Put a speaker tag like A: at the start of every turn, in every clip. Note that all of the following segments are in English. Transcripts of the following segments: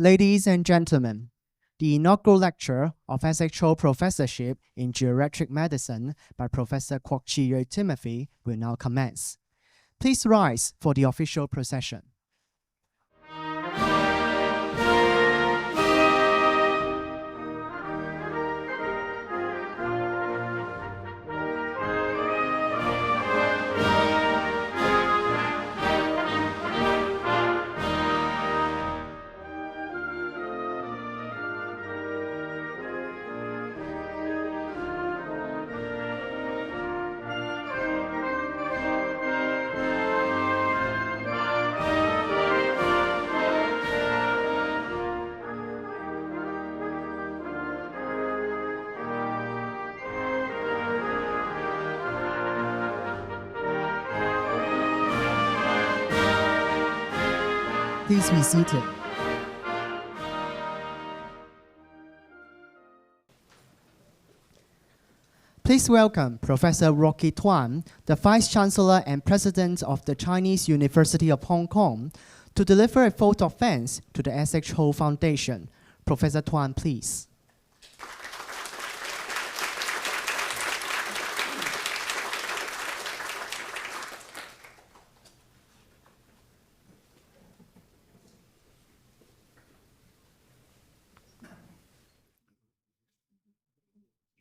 A: Ladies and gentlemen, the inaugural lecture of SHO Professorship in Geriatric Medicine by Professor Kwok Timothy will now commence. Please rise for the official procession. Please be seated. Please welcome Professor Rocky Tuan, the Vice-Chancellor and President of the Chinese University of Hong Kong, to deliver a vote of thanks to the SHO Foundation. Professor Tuan, please.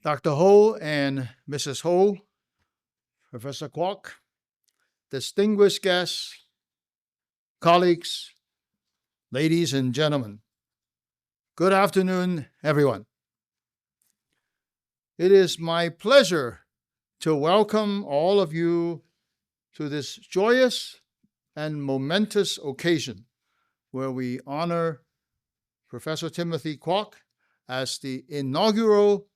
B: Dr. Ho and Mrs. Ho, Professor Kwok, distinguished guests, colleagues, ladies and gentlemen, good afternoon, everyone. It is my pleasure to welcome all of you to this joyous and momentous occasion where we honor Professor Timothy Kwok as the inaugural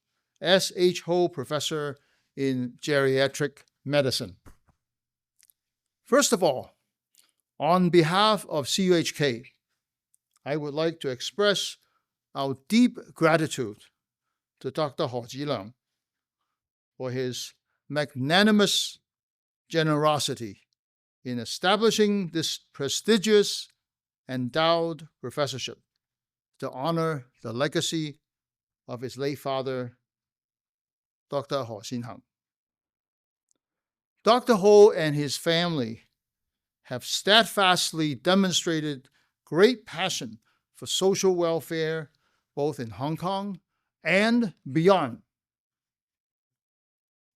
B: SHO Professor in Geriatric Medicine. First of all, on behalf of CUHK, I would like to express our deep gratitude to Dr. Ho Ji-leung for his magnanimous generosity in establishing this prestigious endowed professorship to honor the legacy of his late father, Dr. Ho Xin-heng. Dr. Ho and his family have steadfastly demonstrated great passion for social welfare, both in Hong Kong and beyond.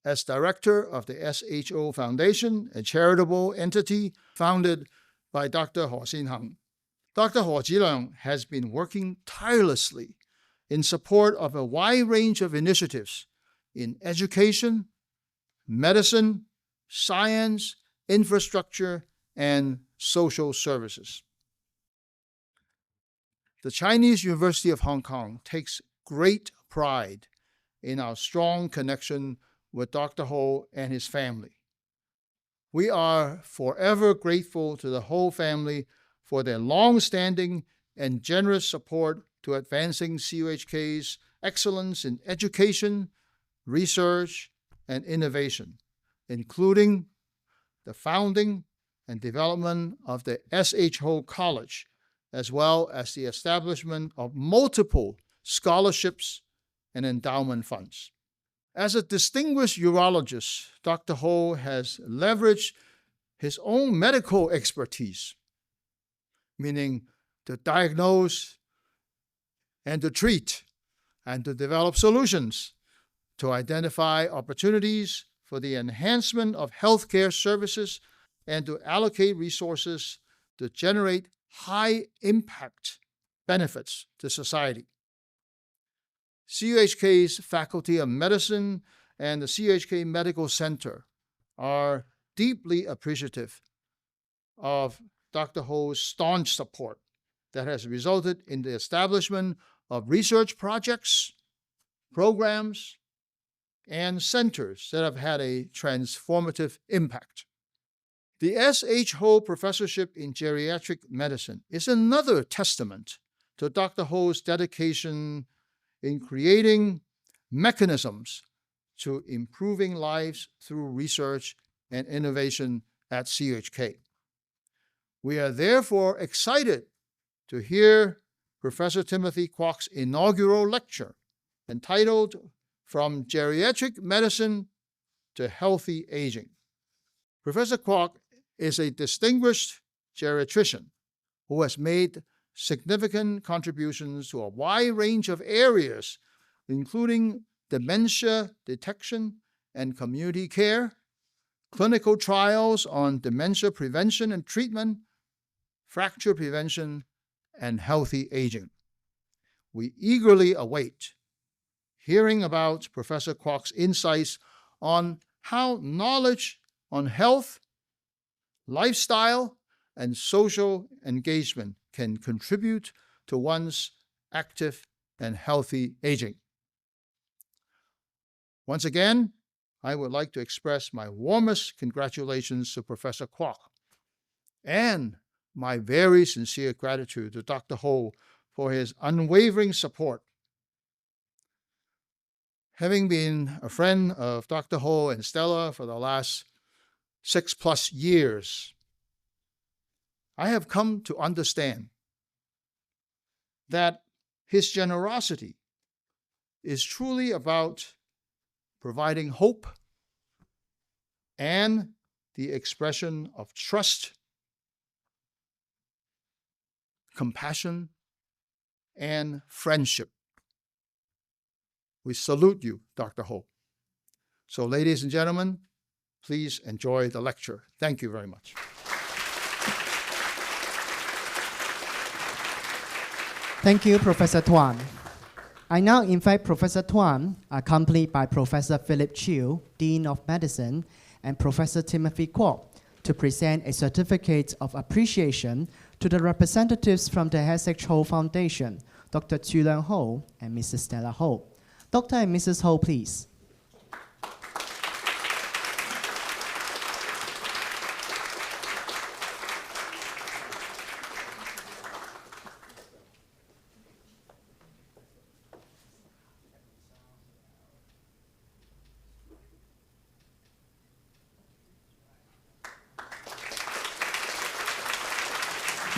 B: As director of the SHO Foundation, a charitable entity founded by Dr. Ho Xin-heng, Dr. Ho Ji-leung has been working tirelessly in support of a wide range of initiatives in education, medicine, science, infrastructure, and social services. The Chinese University of Hong Kong takes great pride in our strong connection with Dr. Ho and his family. We are forever grateful to the Ho family for their long-standing and generous support to advancing CUHK's excellence in education, research, and innovation, including the founding and development of the SHO College, as well as the establishment of multiple scholarships and endowment funds. As a distinguished urologist, Dr. Ho has leveraged his own medical expertise, meaning to diagnose and to treat and to develop solutions, to identify opportunities for the enhancement of healthcare services, and to allocate resources to generate high-impact benefits to society. CUHK's Faculty of Medicine and the CUHK Medical Center are deeply appreciative of Dr. Ho's staunch support that has resulted in the establishment of research projects, programs, and centers that have had a transformative impact. The SHO Professorship in Geriatric Medicine is another testament to Dr. Ho's dedication in creating mechanisms to improving lives through research and innovation at CUHK. We are therefore excited to hear Professor Timothy Kwok's inaugural lecture entitled From Geriatric Medicine to Healthy Aging. Professor Kwok is a distinguished geriatrician who has made significant contributions to a wide range of areas, including dementia detection and community care, clinical trials on dementia prevention and treatment, fracture prevention, and healthy aging. We eagerly await hearing about Professor Kwok's insights on how knowledge on health, lifestyle, and social engagement can contribute to one's active and healthy aging. Once again, I would like to express my warmest congratulations to Professor Kwok and my very sincere gratitude to Dr. Ho for his unwavering support. Having been a friend of Dr. Ho and Stella for the last 6+ years, I have come to understand that his generosity is truly about providing hope and the expression of trust, compassion, and friendship. We salute you, Dr. Ho. So, ladies and gentlemen, please enjoy the lecture. Thank you very much.
A: Thank you, Professor Tuan. I now invite Professor Tuan, accompanied by Professor Philip Chiu, Dean of Medicine, and Professor Timothy Kwok, to present a certificate of appreciation to the representatives from the S.H. Ho Foundation, Dr. Chu Leung Ho and Mrs. Stella Ho. Dr. and Mrs. Ho, please.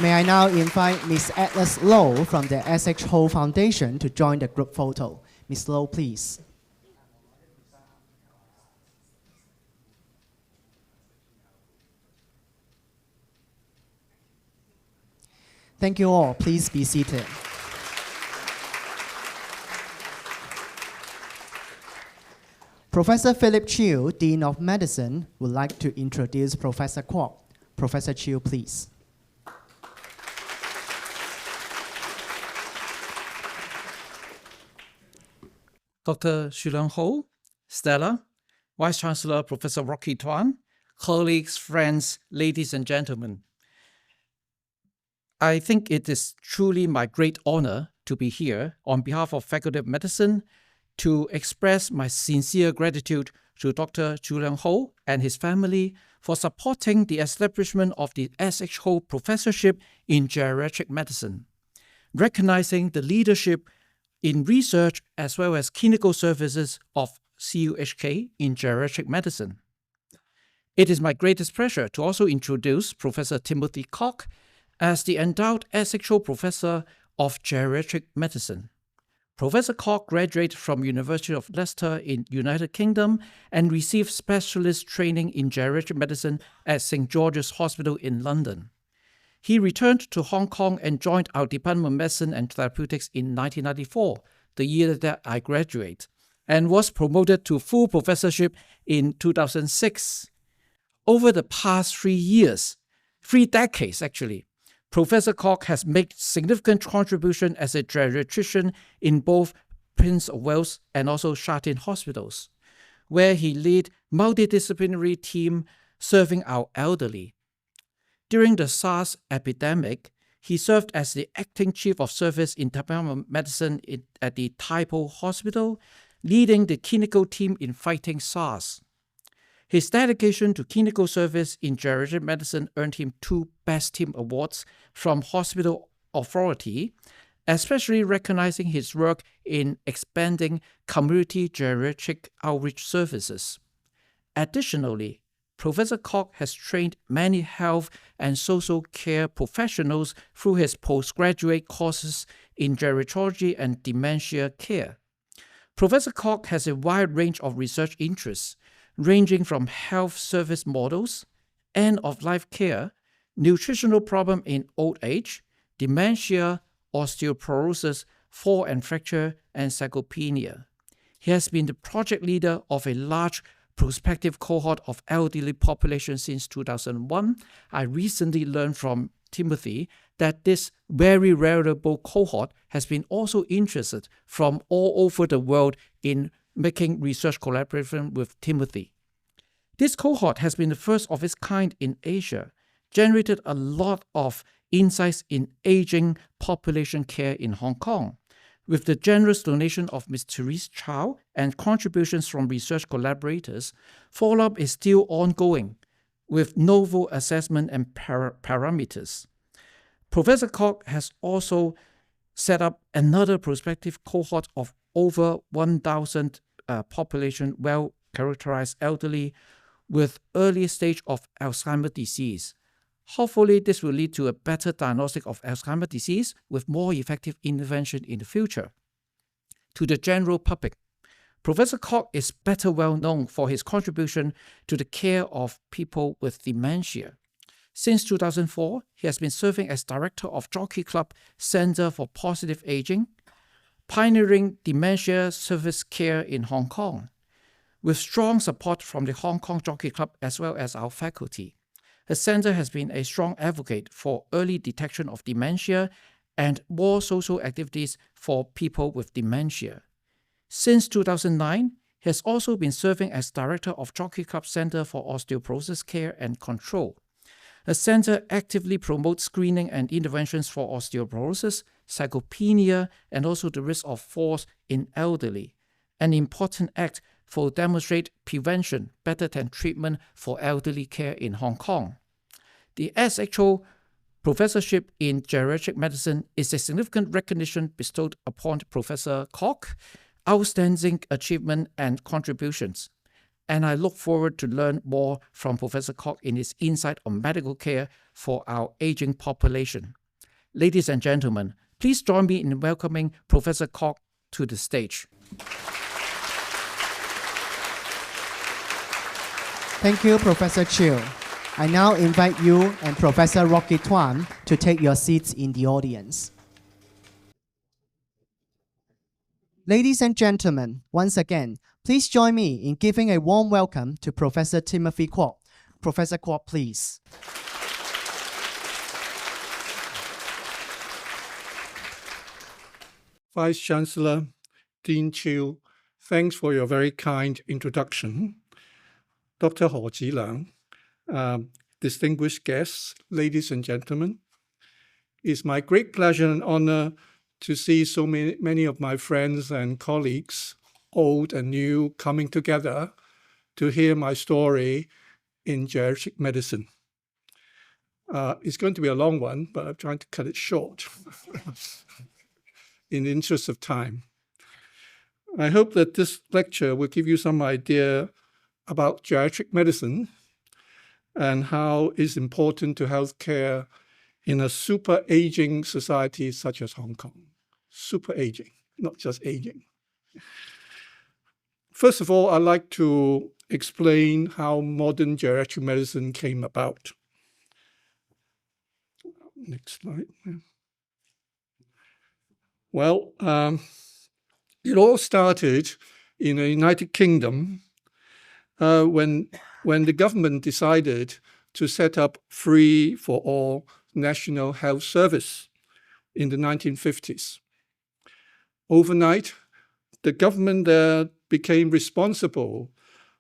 A: May I now invite Ms. Atlas Low from the S.H. Ho Foundation to join the group photo. Ms. Low, please. Thank you all. Please be seated. Professor Philip Chiu, Dean of Medicine, would like to introduce Professor Kwok. Professor Chiu, please.
C: Dr. Chu Leung Ho, Stella, Vice Chancellor Professor Rocky Tuan, colleagues, friends, ladies and gentlemen. I think it is truly my great honor to be here on behalf of Faculty of Medicine to express my sincere gratitude to Dr. Chu Leung Ho and his family for supporting the establishment of the S.H. Ho Professorship in Geriatric Medicine, recognizing the leadership in research as well as clinical services of CUHK in geriatric medicine. It is my greatest pleasure to also introduce Professor Timothy Kwok as the endowed S.H. Ho Professor of Geriatric Medicine. Professor Kwok graduated from University of Leicester in United Kingdom and received specialist training in geriatric medicine at St. George's Hospital in London. He returned to Hong Kong and joined our Department of Medicine and Therapeutics in 1994, the year that I graduated, and was promoted to full professorship in 2006. Over the past 3 years, 3 decades actually, Professor Kwok has made significant contribution as a geriatrician in both Prince of Wales and also Sha Tin hospitals, where he led multidisciplinary team serving our elderly. During the SARS epidemic, he served as the acting chief of service in Department of Medicine at the Tai Po Hospital, leading the clinical team in fighting SARS. His dedication to clinical service in geriatric medicine earned him 2 Best Team Awards from Hospital Authority, especially recognizing his work in expanding community geriatric outreach services. Additionally, Professor Kwok has trained many health and social care professionals through his postgraduate courses in geriatric and dementia care. Professor Kwok has a wide range of research interests, ranging from health service models, end-of-life care, nutritional problem in old age, dementia, osteoporosis, fall and fracture, and sarcopenia. He has been the project leader of a large prospective cohort of elderly population since 2001. I recently learned from Timothy that this very reputable cohort has been also interested from all over the world in making research collaboration with Timothy. This cohort has been the first of its kind in Asia, generated a lot of insights in aging population care in Hong Kong. With the generous donation of Ms. Therese Chow and contributions from research collaborators, follow-up is still ongoing with novel assessment and parameters. Professor Kwok has also set up another prospective cohort of over 1,000 population well-characterized elderly with early stage of Alzheimer's disease. Hopefully, this will lead to a better diagnostic of Alzheimer's disease with more effective intervention in the future. To the general public, Professor Kwok is better well known for his contribution to the care of people with dementia. Since 2004, he has been serving as director of Jockey Club Center for Positive Aging, pioneering dementia service care in Hong Kong, with strong support from the Hong Kong Jockey Club as well as our faculty. The center has been a strong advocate for early detection of dementia and more social activities for people with dementia. Since 2009, he has also been serving as director of Jockey Club Center for Osteoporosis Care and Control. The center actively promotes screening and interventions for osteoporosis, sarcopenia, and also the risk of falls in elderly, an important act for demonstrate prevention better than treatment for elderly care in Hong Kong. The SHO Professorship in Geriatric Medicine is a significant recognition bestowed upon Professor Kwok, outstanding achievement and contributions. And I look forward to learn more from Professor Kwok in his insight on medical care for our aging population. Ladies and gentlemen, please join me in welcoming Professor Kwok to the stage.
A: Thank you, Professor Chiu. I now invite you and Professor Rocky Tuan to take your seats in the audience. Ladies and gentlemen, once again, please join me in giving a warm welcome to Professor Timothy Kwok. Professor Kwok, please.
D: Vice-Chancellor Dean Chiu, thanks for your very kind introduction. Dr. He Zhilang, distinguished guests, ladies and gentlemen, it's my great pleasure and honor to see so many of my friends and colleagues, old and new, coming together to hear my story in geriatric medicine. It's going to be a long one, but I'm trying to cut it short in the interest of time. I hope that this lecture will give you some idea about geriatric medicine and how it's important to healthcare in a super aging society such as Hong Kong. Super aging, not just aging. First of all, I'd like to explain how modern geriatric medicine came about. Next slide. Well, it all started in the United Kingdom when the government decided to set up free for all national health service in the 1950s. Overnight, the government there became responsible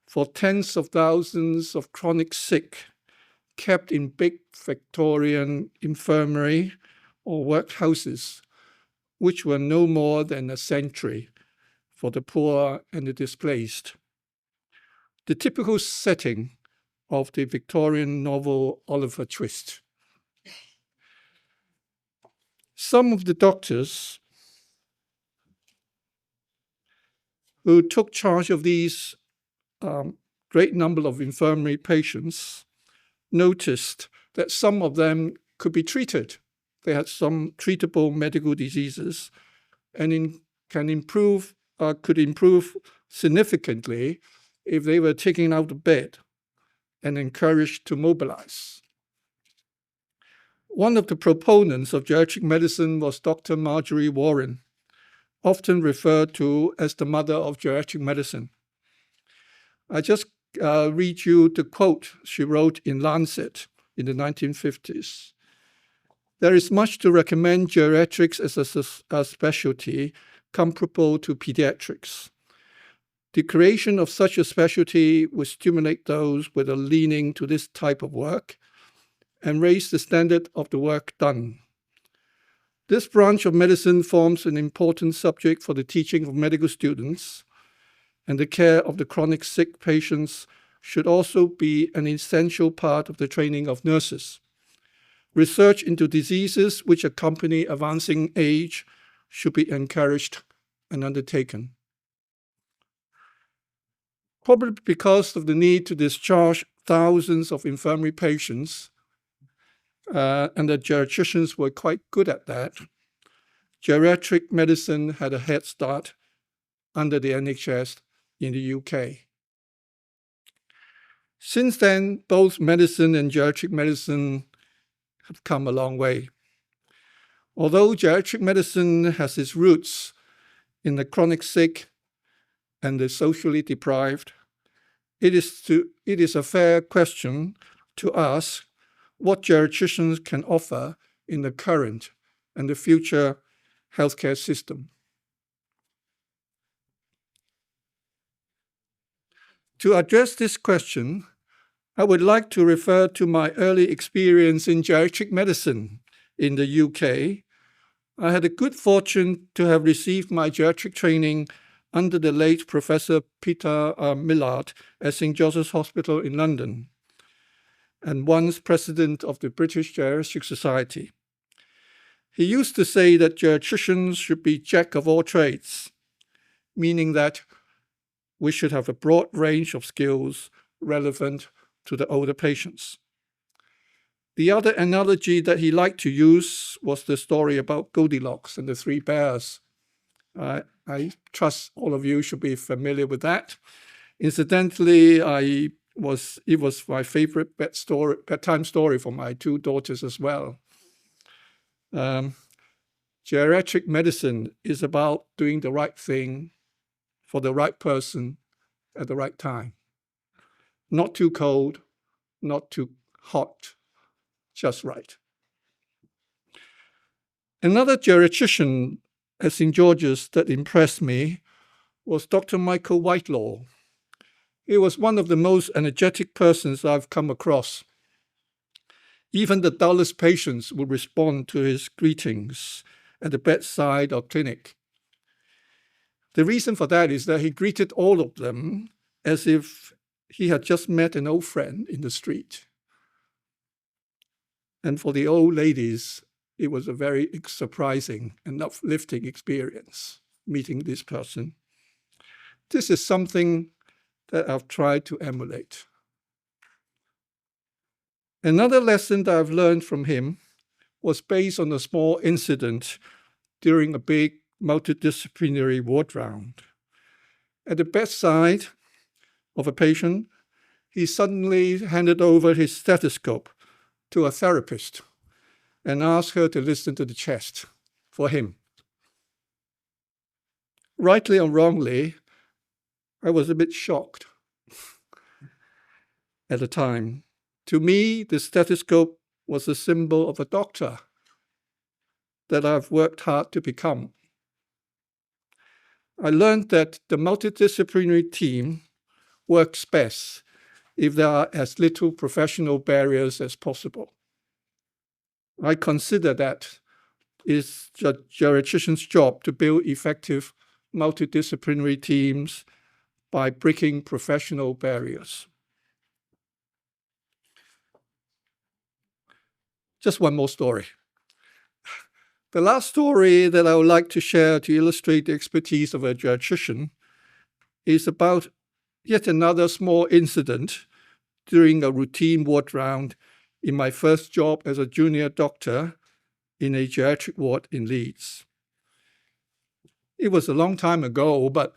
D: for tens of thousands of chronic sick kept in big Victorian infirmary or workhouses, which were no more than a sanctuary for the poor and the displaced. The typical setting of the Victorian novel Oliver Twist. Some of the doctors who took charge of these great number of infirmary patients, noticed that some of them could be treated. They had some treatable medical diseases and could improve significantly if they were taken out of bed and encouraged to mobilize. One of the proponents of geriatric medicine was Dr. Marjorie Warren, often referred to as the mother of geriatric medicine. I just read you the quote she wrote in Lancet in the 1950s. There is much to recommend geriatrics as a specialty comparable to pediatrics. The creation of such a specialty would stimulate those with a leaning to this type of work and raise the standard of the work done. This branch of medicine forms an important subject for the teaching of medical students, and the care of the chronic sick patients should also be an essential part of the training of nurses. Research into diseases which accompany advancing age should be encouraged and undertaken. Probably because of the need to discharge thousands of infirmary patients, and the geriatricians were quite good at that, geriatric medicine had a head start under the NHS in the UK. Since then, both medicine and geriatric medicine have come a long way. Although geriatric medicine has its roots in the chronic sick and the socially deprived, it is a fair question to ask what geriatricians can offer in the current and the future healthcare system. To address this question, I would like to refer to my early experience in geriatric medicine in the UK. I had the good fortune to have received my geriatric training under the late Professor Peter Millard at St. Joseph's Hospital in London, and once president of the British Geriatric Society. He used to say that geriatricians should be jack of all trades, meaning that we should have a broad range of skills relevant to the older patients. The other analogy that he liked to use was the story about Goldilocks and the three bears. I trust all of you should be familiar with that. Incidentally, it was my favorite bedtime story for my two daughters as well. Geriatric medicine is about doing the right thing for the right person at the right time. Not too cold, not too hot, just right. Another geriatrician at St. George's that impressed me was Dr. Michael Whitelaw. He was one of the most energetic persons I've come across. Even the dullest patients would respond to his greetings at the bedside or clinic. The reason for that is that he greeted all of them as if he had just met an old friend in the street. And for the old ladies, it was a very surprising and uplifting experience meeting this person. This is something that I've tried to emulate. Another lesson that I've learned from him was based on a small incident during a big multidisciplinary ward round. At the bedside of a patient, he suddenly handed over his stethoscope to a therapist and asked her to listen to the chest for him. Rightly or wrongly, I was a bit shocked at the time. To me, the stethoscope was a symbol of a doctor that I've worked hard to become. I learned that the multidisciplinary team works best if there are as little professional barriers as possible. I consider that it's the geriatrician's job to build effective multidisciplinary teams by breaking professional barriers. Just one more story. The last story that I would like to share to illustrate the expertise of a geriatrician is about yet another small incident during a routine ward round in my first job as a junior doctor in a geriatric ward in Leeds. It was a long time ago, but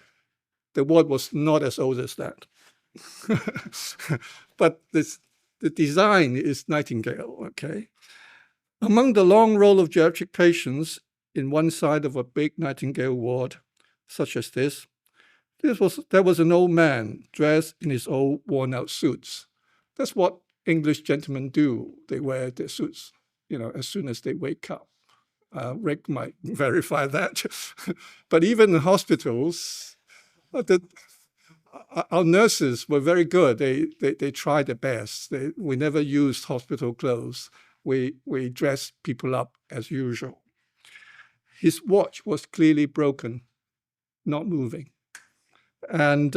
D: the ward was not as old as that. But the design is Nightingale, okay? Among the long row of geriatric patients in one side of a big Nightingale ward, such as this, there was an old man dressed in his old worn-out suits. That's what English gentlemen do. They wear their suits, as soon as they wake up. Rick might verify that. But even in hospitals, our nurses were very good. They tried their best. We never used hospital clothes. We dressed people up as usual. His watch was clearly broken, not moving. And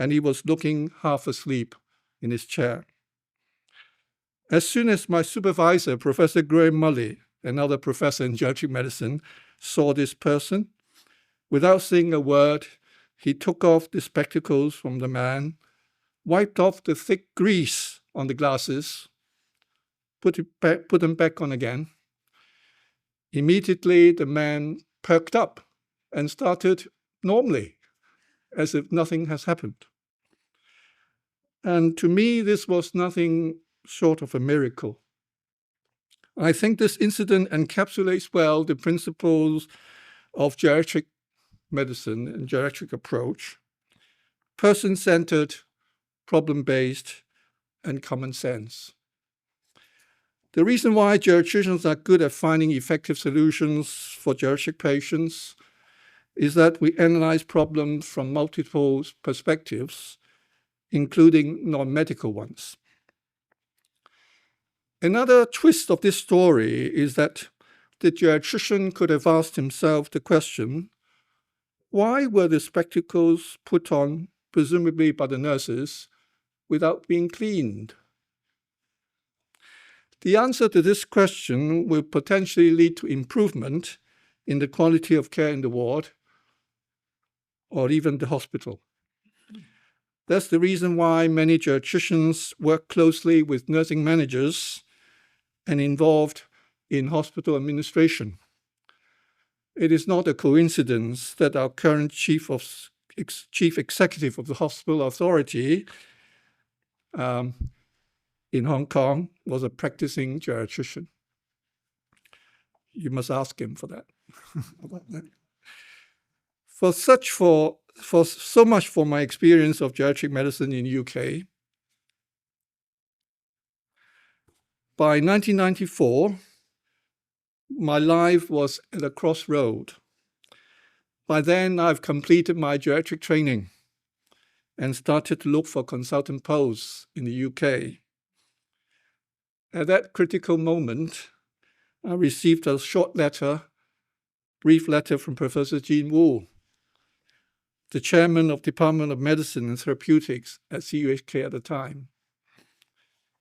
D: he was looking half asleep in his chair. As soon as my supervisor, Professor Graham Mully, another professor in geriatric medicine, saw this person, without saying a word, he took off the spectacles from the man, wiped off the thick grease on the glasses, put them back on again. Immediately, the man perked up and started normally, as if nothing has happened. And to me, this was nothing short of a miracle. I think this incident encapsulates well the principles of geriatric medicine and geriatric approach: person-centered, problem-based, and common sense. The reason why geriatricians are good at finding effective solutions for geriatric patients is that we analyze problems from multiple perspectives, including non-medical ones. Another twist of this story is that the geriatrician could have asked himself the question, why were the spectacles put on, presumably by the nurses, without being cleaned? The answer to this question will potentially lead to improvement in the quality of care in the ward or even the hospital. That's the reason why many geriatricians work closely with nursing managers and involved in hospital administration. It is not a coincidence that our current chief executive of the hospital authority in Hong Kong was a practicing geriatrician. You must ask him for that. For so much for my experience of geriatric medicine in the UK. By 1994, my life was at a crossroad. By then, I've completed my geriatric training and started to look for consultant posts in the UK. At that critical moment, I received a brief letter from Professor Jean Wu, the chairman of Department of Medicine and Therapeutics at CUHK at the time.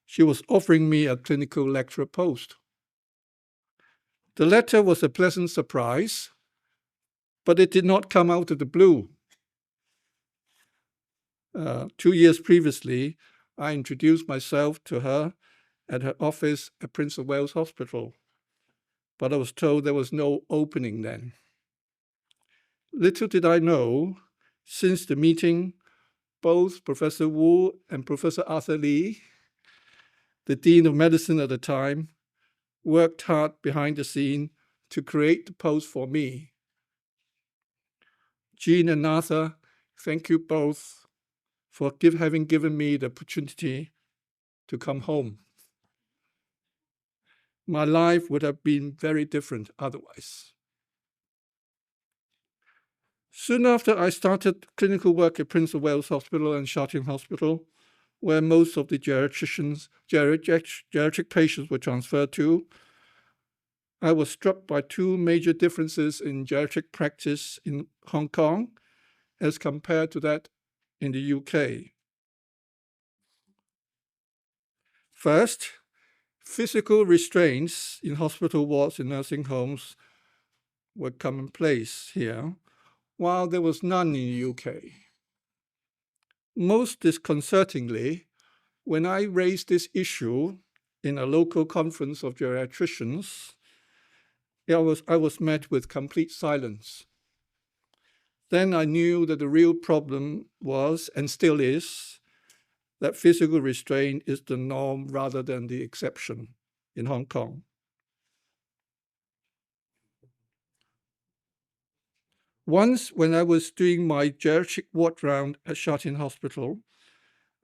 D: She was offering me a clinical lecturer post. The letter was a pleasant surprise, but it did not come out of the blue. 2 years previously, I introduced myself to her at her office at Prince of Wales Hospital, but I was told there was no opening then. Little did I know, since the meeting, both Professor Wu and Professor Arthur Lee, the Dean of Medicine at the time, worked hard behind the scene to create the post for me. Jean and Arthur, thank you both for having given me the opportunity to come home. My life would have been very different otherwise. Soon after, I started clinical work at Prince of Wales Hospital and Sharting Hospital, where most of the geriatric patients were transferred to. I was struck by two major differences in geriatric practice in Hong Kong as compared to that in the UK. First, physical restraints in hospital wards and nursing homes were commonplace here, while there was none in the UK. Most disconcertingly, when I raised this issue in a local conference of geriatricians, I was met with complete silence. Then I knew that the real problem was, and still is, that physical restraint is the norm rather than the exception in Hong Kong. Once, when I was doing my geriatric ward round at Sha Tin Hospital,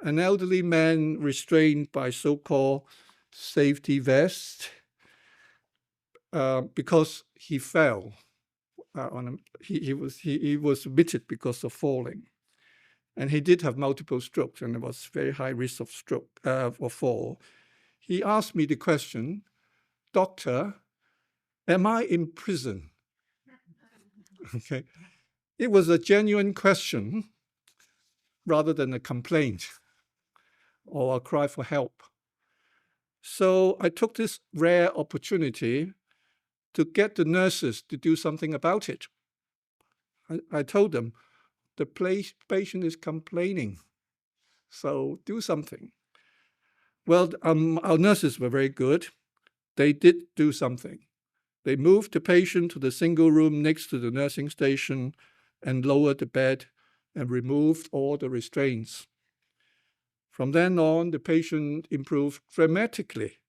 D: an elderly man restrained by so-called safety vest because he fell. He was admitted because of falling. And he did have multiple strokes, and there was very high risk of stroke or fall. He asked me the question, "Doctor, am I in prison?" Okay. It was a genuine question rather than a complaint or a cry for help. So I took this rare opportunity to get the nurses to do something about it. I told them, the patient is complaining, so do something. Well, our nurses were very good. They did do something. They moved the patient to the single room next to the nursing station and lowered the bed and removed all the restraints. From then on, the patient improved dramatically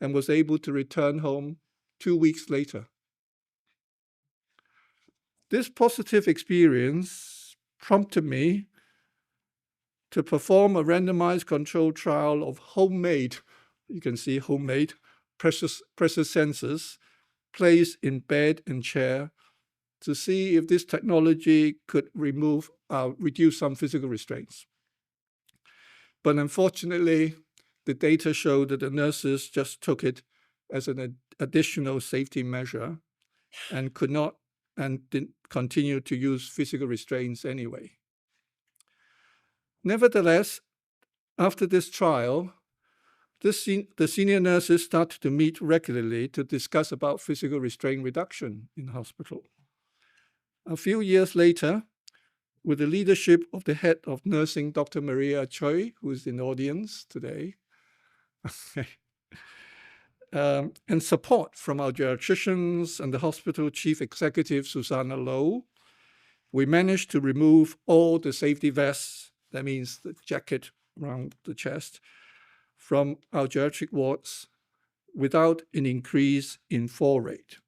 D: and was able to return home 2 weeks later. This positive experience prompted me to perform a randomized controlled trial of homemade, you can see homemade, pressure sensors placed in bed and chair to see if this technology could reduce some physical restraints. But unfortunately, the data showed that the nurses just took it as an additional safety measure and didn't continue to use physical restraints anyway. Nevertheless, after this trial, the senior nurses started to meet regularly to discuss about physical restraint reduction in hospital. A few years later, with the leadership of the head of nursing, Dr. Maria Choi, who is in the audience today, and support from our geriatricians and the hospital chief executive, Susanna Low, we managed to remove all the safety vests, that means the jacket around the chest, from our geriatric wards without an increase in fall rate.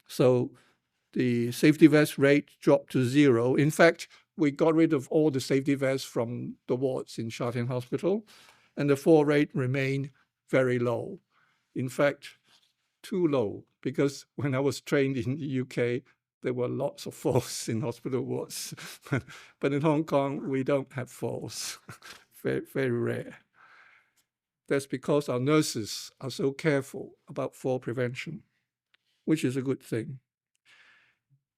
D: So the safety vest rate dropped to 0. In fact, we got rid of all the safety vests from the wards in Sha Tin Hospital, and the fall rate remained very low. In fact, too low, because when I was trained in the UK, there were lots of falls in hospital wards. But in Hong Kong, we don't have falls, very, very rare. That's because our nurses are so careful about fall prevention, which is a good thing.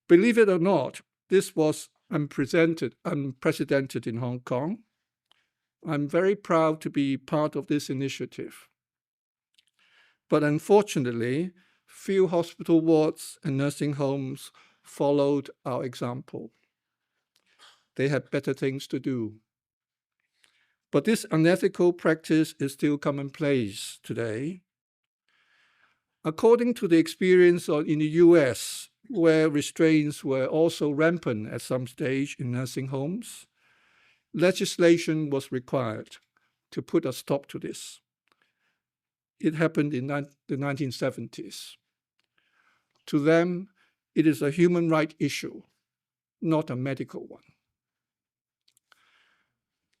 D: Believe it or not, this was unprecedented in Hong Kong. I'm very proud to be part of this initiative. But unfortunately, few hospital wards and nursing homes followed our example. They had better things to do. But this unethical practice is still commonplace today. According to the experience in the US, where restraints were also rampant at some stage in nursing homes, legislation was required to put a stop to this. It happened in the 1970s. To them, it is a human right issue, not a medical one.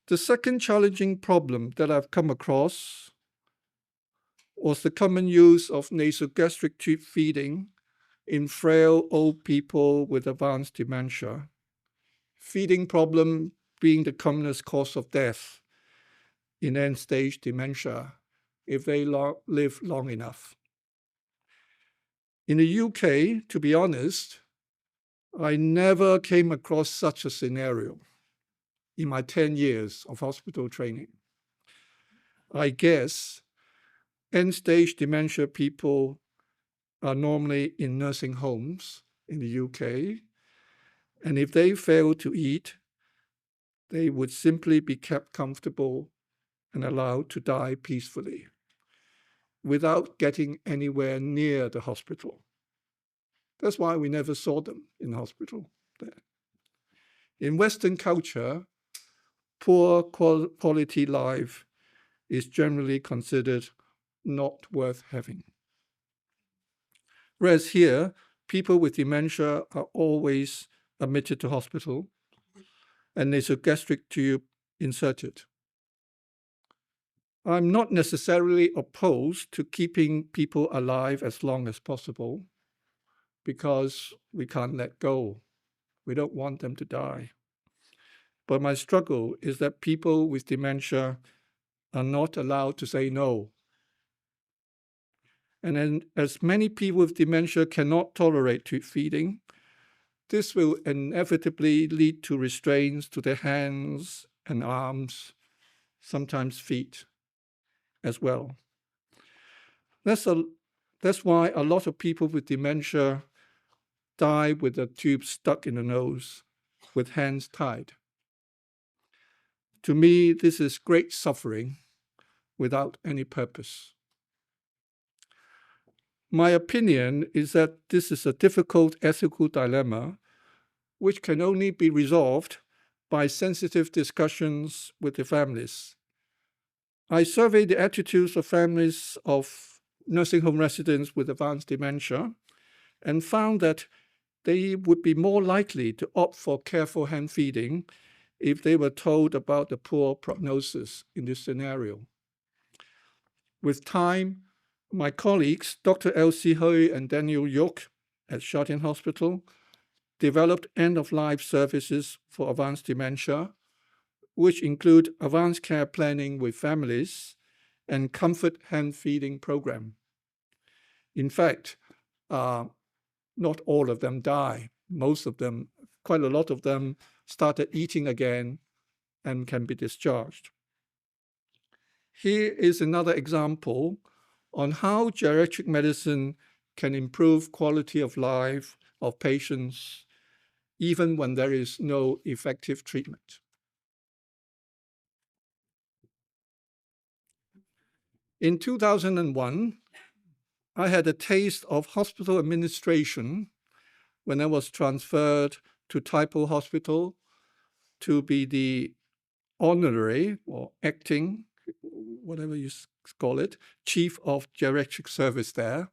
D: The second challenging problem that I've come across was the common use of nasogastric tube feeding in frail old people with advanced dementia, feeding problem being the commonest cause of death in end-stage dementia if they live long enough. In the UK, to be honest, I never came across such a scenario in my 10 years of hospital training. I guess end-stage dementia people are normally in nursing homes in the UK, and if they fail to eat, they would simply be kept comfortable and allowed to die peacefully without getting anywhere near the hospital. That's why we never saw them in hospital there. In Western culture, poor quality life is generally considered not worth having. Whereas here, people with dementia are always admitted to hospital and there's a gastric tube inserted. I'm not necessarily opposed to keeping people alive as long as possible because we can't let go. We don't want them to die. But my struggle is that people with dementia are not allowed to say no. And then, as many people with dementia cannot tolerate tube feeding, this will inevitably lead to restraints to their hands and arms, sometimes feet as well. That's why a lot of people with dementia die with a tube stuck in the nose, with hands tied. To me, this is great suffering without any purpose. My opinion is that this is a difficult ethical dilemma which can only be resolved by sensitive discussions with the families. I surveyed the attitudes of families of nursing home residents with advanced dementia and found that they would be more likely to opt for careful hand feeding if they were told about the poor prognosis in this scenario. With time, my colleagues, Dr. Elsie Hui and Daniel Kwok at Sha-Tin Hospital, developed end-of-life services for advanced dementia, which include advanced care planning with families and comfort hand feeding program. In fact, not all of them die. Most of them, quite a lot of them, started eating again and can be discharged. Here is another example on how geriatric medicine can improve quality of life of patients even when there is no effective treatment. In 2001, I had a taste of hospital administration when I was transferred to Taipo Hospital to be the honorary or acting, whatever you call it, chief of geriatric service there.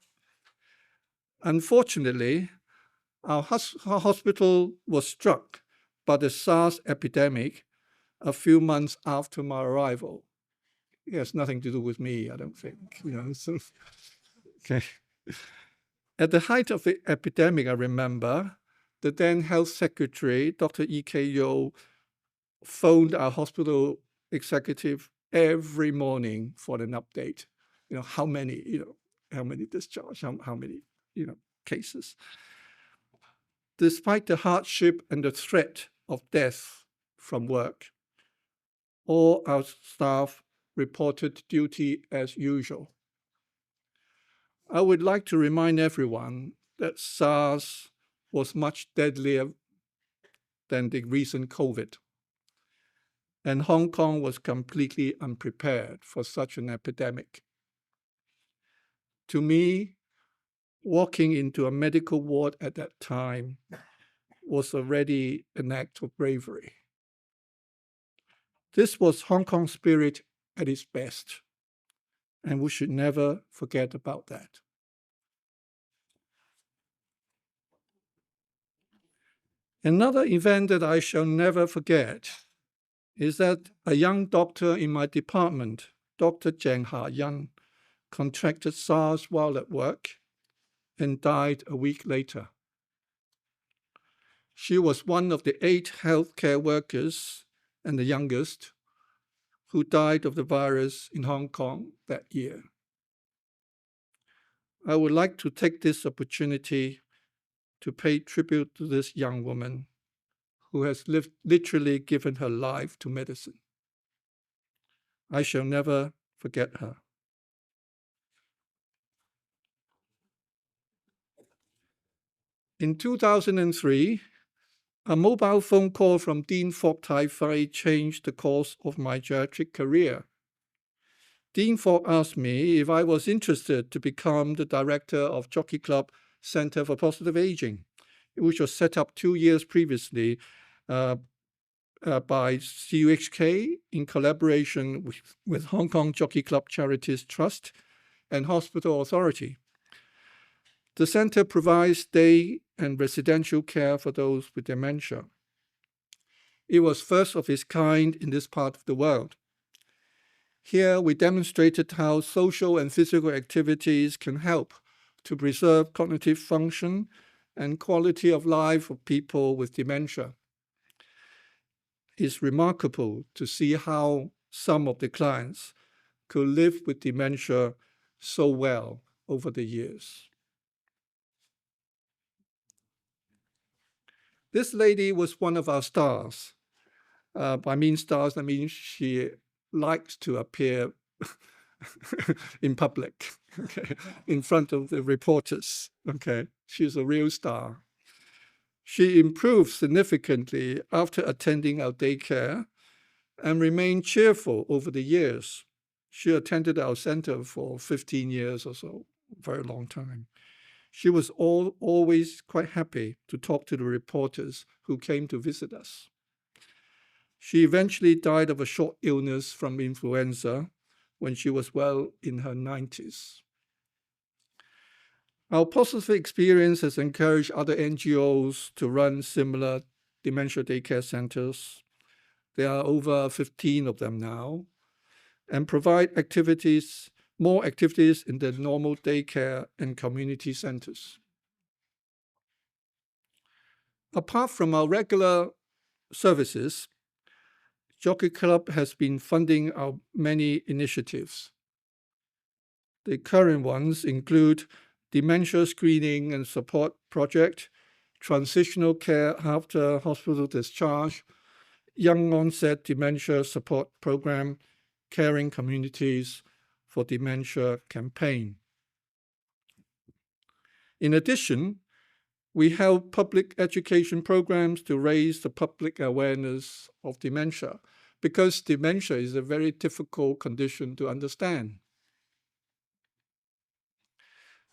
D: Unfortunately, our hospital was struck by the SARS epidemic a few months after my arrival. It has nothing to do with me, I don't think. So, okay. At the height of the epidemic, I remember, the then health secretary, Dr. E.K. Yo, phoned our hospital executive every morning for an update. How many discharge, how many, cases. Despite the hardship and the threat of death from work, all our staff reported duty as usual. I would like to remind everyone that SARS was much deadlier than the recent COVID, and Hong Kong was completely unprepared for such an epidemic. To me, walking into a medical ward at that time was already an act of bravery. This was Hong Kong spirit at its best, and we should never forget about that. Another event that I shall never forget is that a young doctor in my department, Dr. Zheng Ha-yan, contracted SARS while at work and died a week later. She was one of the 8 healthcare workers and the youngest who died of the virus in Hong Kong that year. I would like to take this opportunity to pay tribute to this young woman who has literally given her life to medicine. I shall never forget her. In 2003, A mobile phone call from Dean Kwok Tai changed the course of my geriatric career. Dean Kwok asked me if I was interested to become the director of Jockey Club Center for Positive Aging, which was set up 2 years previously by CUHK in collaboration with Hong Kong Jockey Club Charities Trust and Hospital Authority. The center provides day and residential care for those with dementia. It was first of its kind in this part of the world. Here, we demonstrated how social and physical activities can help to preserve cognitive function and quality of life for people with dementia. It's remarkable to see how some of the clients could live with dementia so well over the years. This lady was one of our stars. By mean stars, I mean she likes to appear in public, okay, in front of the reporters. Okay, she's a real star. She improved significantly after attending our daycare and remained cheerful over the years. She attended our center for 15 years or so, a very long time. She was always quite happy to talk to the reporters who came to visit us. She eventually died of a short illness from influenza when she was well in her 90s. Our positive experience has encouraged other NGOs to run similar dementia daycare centers. There are over 15 of them now, and provide more activities in the normal daycare and community centers. Apart from our regular services, Jockey Club has been funding our many initiatives. The current ones include dementia screening and support project, transitional care after hospital discharge, young onset dementia support program, caring communities for dementia campaign. In addition, we held public education programs to raise the public awareness of dementia, because dementia is a very difficult condition to understand.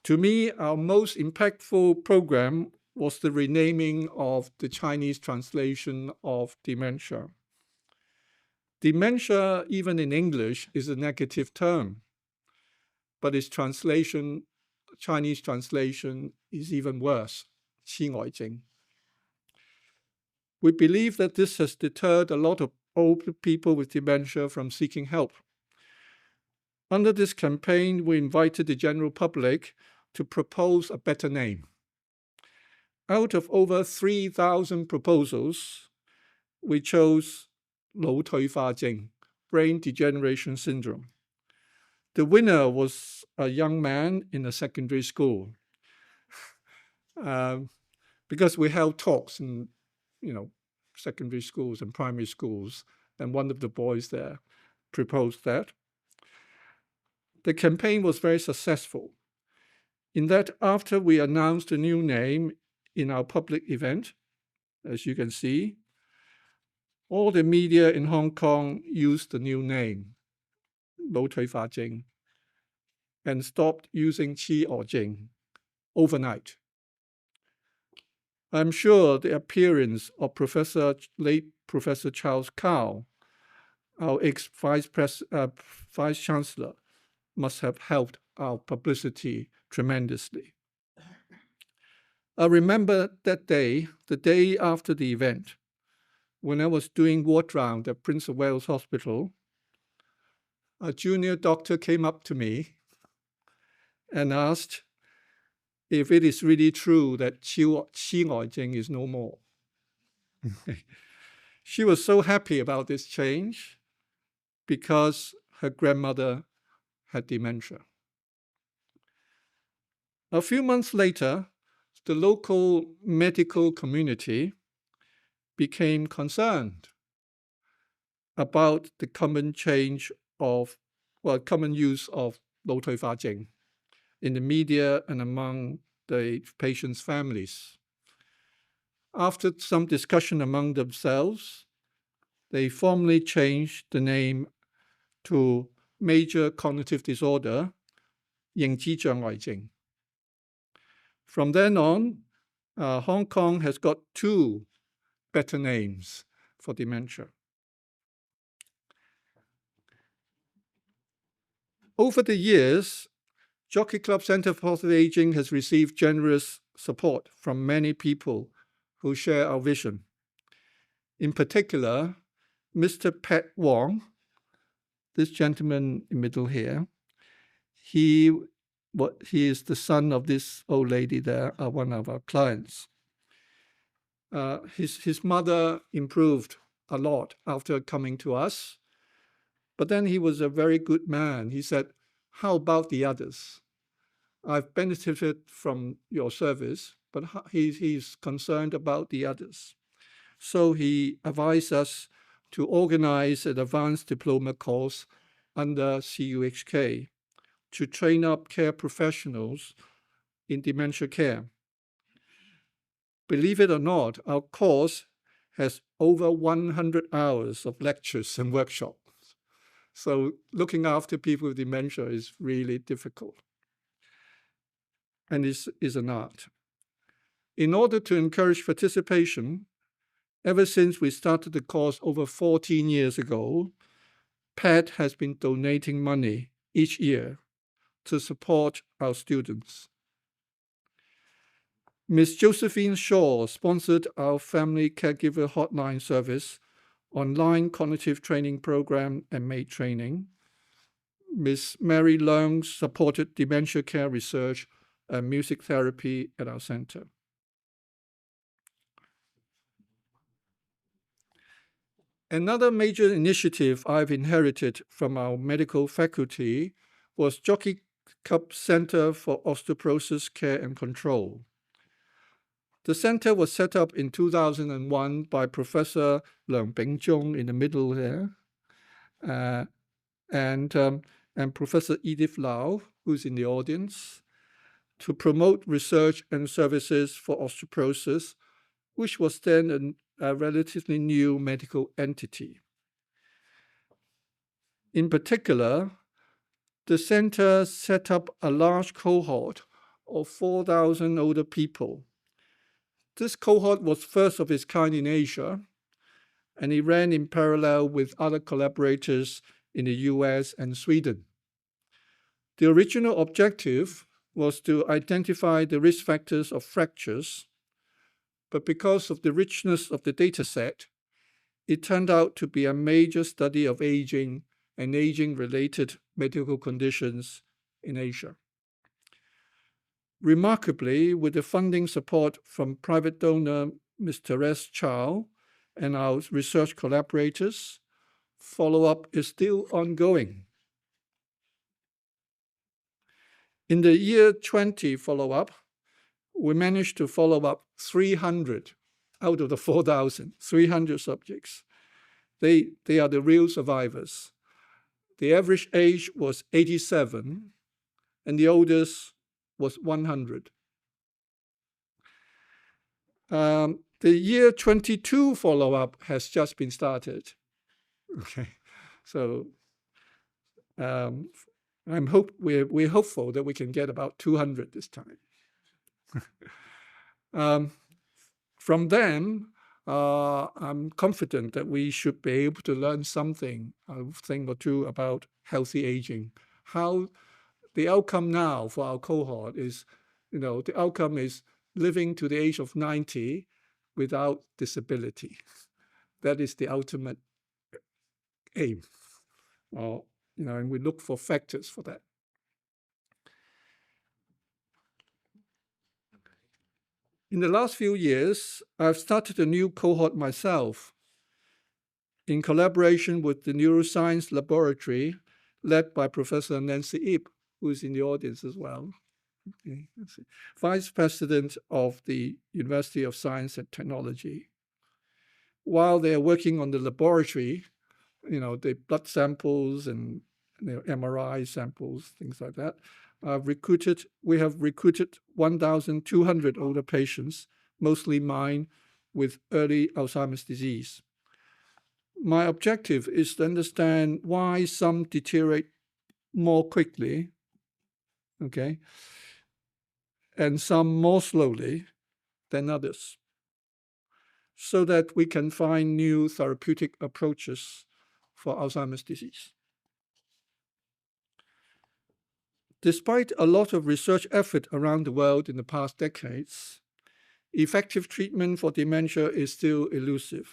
D: To me, our most impactful program was the renaming of the Chinese translation of dementia. Dementia, even in English, is a negative term, but its translation, Chinese translation, is even worse, 痴呆症. We believe that this has deterred a lot of old people with dementia from seeking help. Under this campaign, we invited the general public to propose a better name. Out of over 3,000 proposals, we chose 腦退化症, brain degeneration syndrome. The winner was a young man in a secondary school. Because we held talks in, secondary schools and primary schools, and one of the boys there proposed that. The campaign was very successful in that after we announced the new name in our public event, as you can see, all the media in Hong Kong used the new name, 腦退化症, and stopped using 痴呆症 overnight. I'm sure the appearance of late Professor Charles Kao, our ex-Vice Chancellor, must have helped our publicity tremendously. I remember that day, the day after the event, when I was doing ward round at Prince of Wales Hospital, a junior doctor came up to me and asked if it is really true that 痴呆症 is no more. She was so happy about this change because her grandmother had dementia. A few months later, the local medical community became concerned about the common use of 腦退化症 in the media and among the patients' families. After some discussion among themselves, they formally changed the name to Major Cognitive Disorder, 認知障礙症. From then on, Hong Kong has got 2 better names for dementia. Over the years, Jockey Club Centre for Positive Aging has received generous support from many people who share our vision. In particular, Mr. Pat Wong, this gentleman in the middle here, he is the son of this old lady there, one of our clients. His mother improved a lot after coming to us, but then he was a very good man. He said, how about the others? I've benefited from your service, but he's concerned about the others. So he advised us to organize an advanced diploma course under CUHK to train up care professionals in dementia care. Believe it or not, our course has over 100 hours of lectures and workshops. So looking after people with dementia is really difficult, and is an art. In order to encourage participation, ever since we started the course over 14 years ago, Pat has been donating money each year to support our students. Ms. Josephine Shaw sponsored our family caregiver hotline service, online cognitive training program, and maid training. Ms. Mary Leung supported dementia care research and music therapy at our center. Another major initiative I've inherited from our medical faculty was Jockey Club Center for Osteoporosis Care and Control. The center was set up in 2001 by Professor Leung Bing-chung in the middle there, and Professor Edith Lau, who's in the audience, to promote research and services for osteoporosis, which was then a relatively new medical entity. In particular, the center set up a large cohort of 4,000 older people. This cohort was first of its kind in Asia, and it ran in parallel with other collaborators in the US and Sweden. The original objective was to identify the risk factors of fractures, but because of the richness of the data set, it turned out to be a major study of aging and aging-related medical conditions in Asia. Remarkably, with the funding support from private donor Ms. Therese Chow and our research collaborators, follow-up is still ongoing. In the year 20 follow-up, we managed to follow up 300 out of the 4,000, 300 subjects. They are the real survivors. The average age was 87, and the oldest was 100. The year 22 follow-up has just been started. Okay, so we're hopeful that we can get about 200 this time. From them, I'm confident that we should be able to learn something, a thing or two about healthy aging. How the outcome now for our cohort is, the outcome is living to the age of 90 without disability. That is the ultimate aim. And we look for factors for that. In the last few years, I've started a new cohort myself in collaboration with the Neuroscience Laboratory led by Professor Nancy Ip, who's in the audience as well, Vice President of the University of Science and Technology. While they're working on the laboratory, the blood samples and MRI samples, things like that, we have recruited 1,200 older patients, mostly mine, with early Alzheimer's disease. My objective is to understand why some deteriorate more quickly, okay, and some more slowly than others, so that we can find new therapeutic approaches for Alzheimer's disease. Despite a lot of research effort around the world in the past decades, effective treatment for dementia is still elusive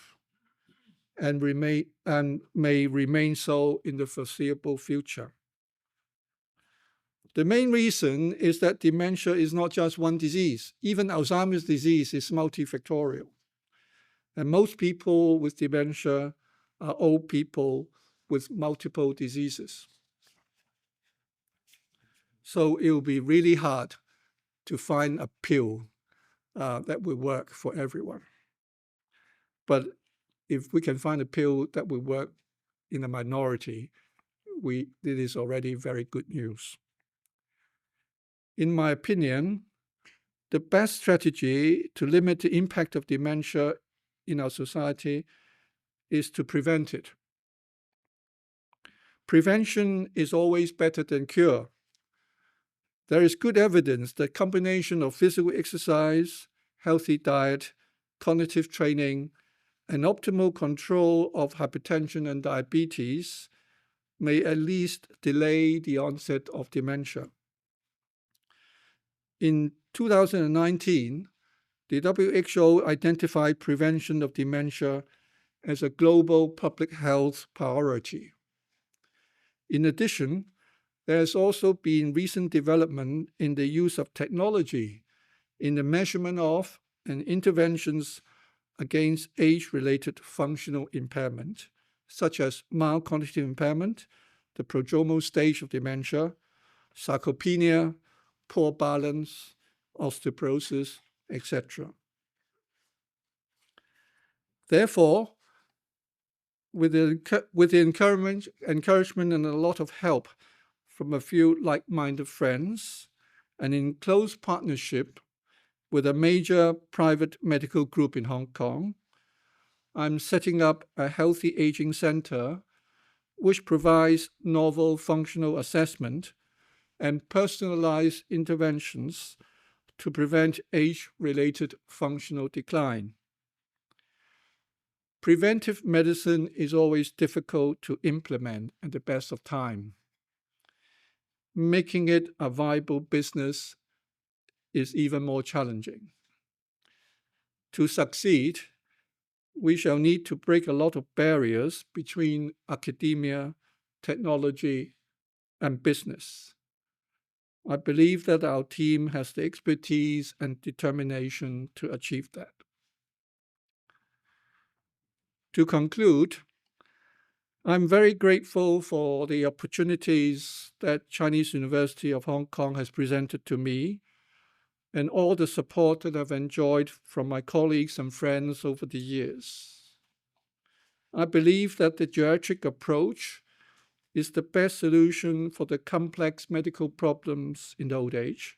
D: and may remain so in the foreseeable future. The main reason is that dementia is not just one disease. Even Alzheimer's disease is multifactorial. And most people with dementia are old people with multiple diseases. So it will be really hard to find a pill that will work for everyone. But if we can find a pill that will work in a minority, it is already very good news. In my opinion, the best strategy to limit the impact of dementia in our society is to prevent it. Prevention is always better than cure. There is good evidence that combination of physical exercise, healthy diet, cognitive training, and optimal control of hypertension and diabetes may at least delay the onset of dementia. In 2019, the WHO identified prevention of dementia as a global public health priority. In addition, there has also been recent development in the use of technology in the measurement of and interventions against age-related functional impairment, such as mild cognitive impairment, the prodromal stage of dementia, sarcopenia, poor balance, osteoporosis, etc. Therefore, with the encouragement and a lot of help from a few like-minded friends, and in close partnership with a major private medical group in Hong Kong, I'm setting up a healthy aging center which provides novel functional assessment and personalized interventions to prevent age-related functional decline. Preventive medicine is always difficult to implement at the best of time. Making it a viable business is even more challenging. To succeed, we shall need to break a lot of barriers between academia, technology, and business. I believe that our team has the expertise and determination to achieve that. To conclude, I'm very grateful for the opportunities that Chinese University of Hong Kong has presented to me and all the support that I've enjoyed from my colleagues and friends over the years. I believe that the geriatric approach is the best solution for the complex medical problems in old age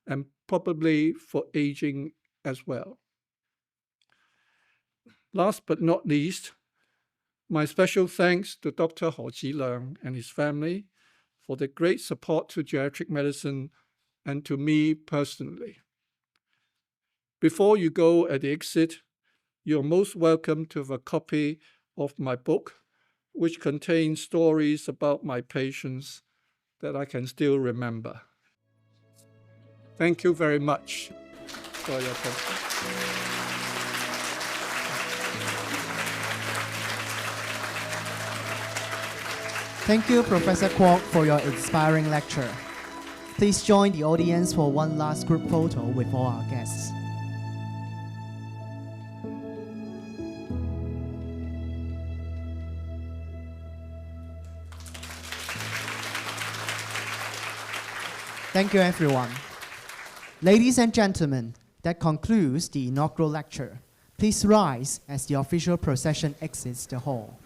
D: and probably for aging as well. Last but not least, my special thanks to Dr. He Qiliang and his family for the great support to geriatric medicine and to me personally. Before you go at the exit, you're most welcome to have a copy of my book, which contains stories about my patients that I can still remember. Thank you very much for your attention.
A: Thank you, Professor Kwok, for your inspiring lecture. Please join the audience for one last group photo with all our guests. Thank you, everyone. Ladies and gentlemen, that concludes the inaugural lecture. Please rise as the official procession exits the hall.